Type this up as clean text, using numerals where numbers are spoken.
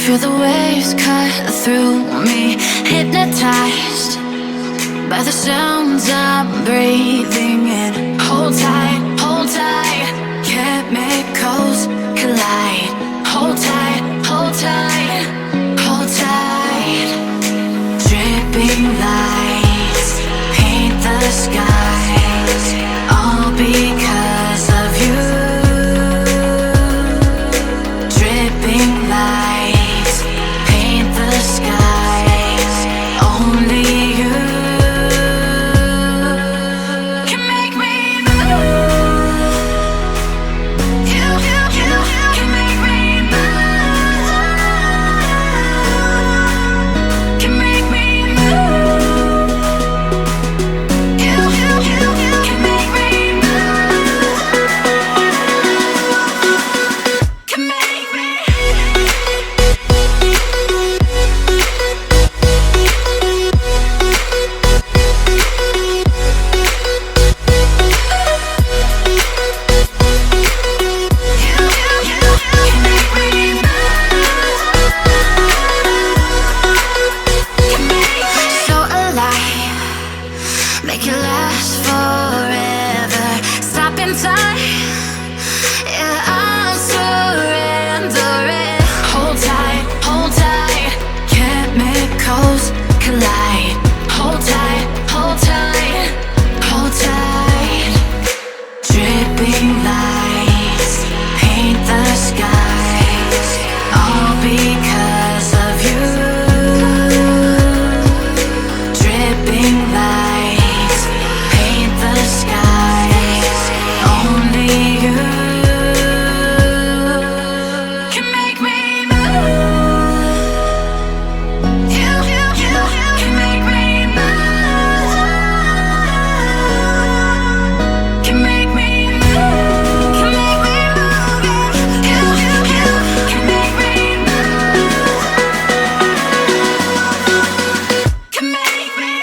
Feel the waves cut through me, hypnotized by the sounds I'm breathing in. Hold tight, hold tight, chemicals collide. Hold tight, hold tight, hold tight. Dripping lights paint the skies, all because of you. Dripping lights paint the skies, only you can make me move. You can make me move. Can make me move. You can make me move. Can make me. So alive, make it last forever. Stop in time, yeah, I'm surrendering. Hold tight, chemicals collide. Hold tight, hold tight, hold tight. Dripping lights paint the skies, all because of you. Dripping lights paint the skies, only you can make me move. You can make me move. Can make me move. Can make me move. You can make me move. Can make me.